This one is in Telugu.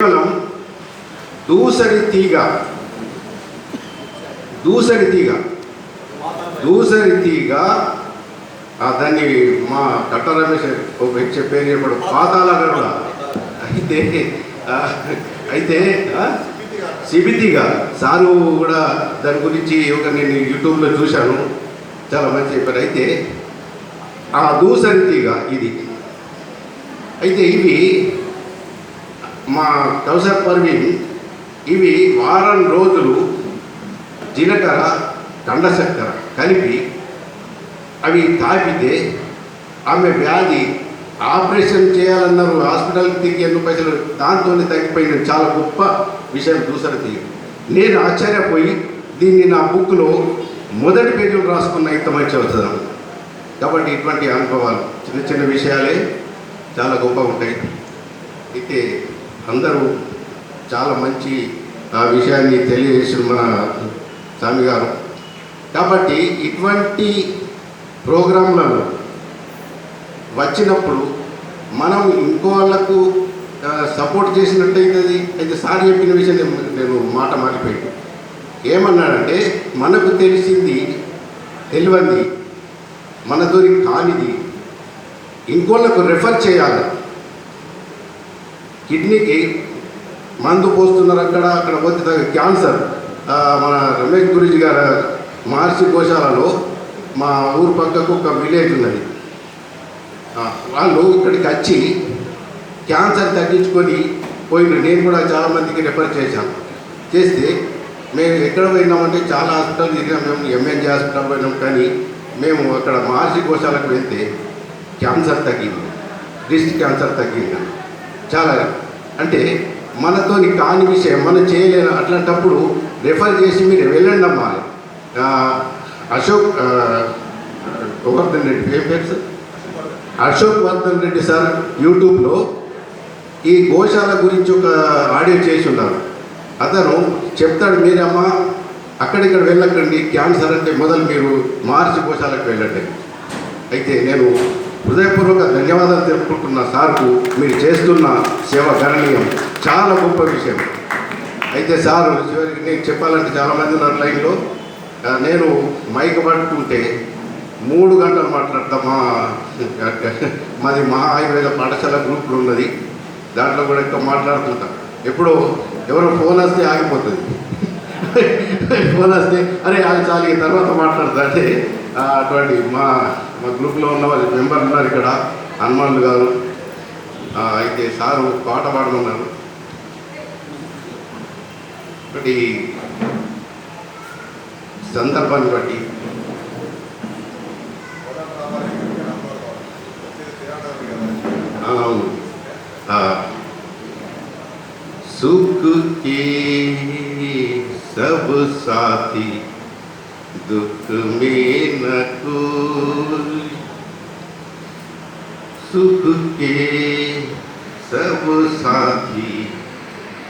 కేవలం దూసరి తీగ దాన్ని మా కట్ట రమేష్ ఒక పేరు చెప్పాడు పాతాల గరుడ. అయితే సిబితిగా సారు కూడా దాని గురించి ఒక నేను యూట్యూబ్లో చూశాను, చాలా మంచి చెప్పారు. అయితే ఆ దూసరి తీగ ఇది. అయితే ఇవి మా కౌసర్ పర్వీన్ ఇవి వారం రోజులు జీలకర్ర కండ చక్కెర కలిపి అవి తాపితే ఆమె వ్యాధి ఆపరేషన్ చేయాలన్నారు, హాస్పిటల్కి తిరిగి ఎన్నో పైసలు దాంతో తగ్గిపోయింది. చాలా గొప్ప విషయం దూసరి తీగ. నేను ఆశ్చర్యపోయి దీన్ని నా బుక్లో మొదటి పేజీలు రాసుకున్న ఇంత మంచి అవుతుంది. కాబట్టి ఇటువంటి అనుభవాలు చిన్న చిన్న విషయాలే చాలా గొప్పగా ఉంటాయి. అయితే అందరూ చాలా మంచి ఆ విషయాన్ని తెలియజేసిన మన స్వామి గారు. కాబట్టి ఇటువంటి ప్రోగ్రాంలలో వచ్చినప్పుడు మనం ఇంకో వాళ్ళకు సపోర్ట్ చేసినట్టయితుంది. అయితే సార్ చెప్పిన విషయం నేను మాట మారిపోయాను. ఏమన్నాడంటే మనకు తెలిసింది తెలియంది మనతో కానిది ఇంకోళ్ళకు రెఫర్ చేయాలి. కిడ్నీకి మందు పోస్తున్నారు, అక్కడ పోతే క్యాన్సర్. మన రమేష్ గురుజీ గారు మహర్షి గోశాలలో మా ఊరు పక్కకు ఒక విలేజ్ ఉన్నది. వాళ్ళు ఇక్కడికి వచ్చి క్యాన్సర్ తగ్గించుకొని పోయినారు. నేను కూడా చాలామందికి రెఫర్ చేస్తే మేము ఎక్కడ పోయినామంటే చాలా హాస్పిటల్ తిరిగాం. మేము ఎంఎన్జీ హాస్పిటల్ పోయినాం, కానీ మేము అక్కడ మహర్షి గోశాలకు వెళ్తే క్యాన్సర్ తగ్గింది, బ్రెస్ట్ క్యాన్సర్ తగ్గింది. చాలా అంటే మనతోని కాని విషయం మనం చేయలేను. అట్లాంటప్పుడు రెఫర్ చేసి మీరు వెళ్ళండి అమ్మా. అశోక్ వర్ధన్ రెడ్డి ఏం పేరు సార్? అశోక్ వర్ధన్ రెడ్డి సార్ యూట్యూబ్లో ఈ గోశాల గురించి ఒక ఆడియో చేసి ఉన్నారు. అతను చెప్తాడు, మీరమ్మా అక్కడిక్కడ వెళ్ళకండి, క్యాన్సర్ అంటే మొదలు మీరు మహర్షి గోశాలకు వెళ్ళండి. అయితే నేను హృదయపూర్వక ధన్యవాదాలు తెలుపుకుంటున్న సార్కు. మీరు చేస్తున్న సేవ గణనీయం, చాలా గొప్ప విషయం. అయితే సారు చివరికి నేను చెప్పాలంటే చాలామంది ఉన్నారు లైన్లో. నేను మైక్ పట్టుకుంటే 3 గంటలు మాట్లాడతా. మాది మహా ఆయుర్వేద పాఠశాల గ్రూప్లో ఉన్నది, దాంట్లో కూడా ఎక్కువ మాట్లాడుతుంటా. ఎప్పుడో ఎవరో ఫోన్ వస్తే ఆగిపోతుంది. ఫోన్ వస్తే అరే అది చాలు తర్వాత మాట్లాడుతా అంటే అటువంటి మా గ్రూప్లో ఉన్న వాళ్ళ మెంబర్లు ఉన్నారు ఇక్కడ, హనుమాన్లు గారు. అయితే సారు పాట పాడమన్నారు. ఒకటి సందర్భాన్ని బట్టి అవును, सुख के सब साथी दुख में न कोई, सुख के सब साथी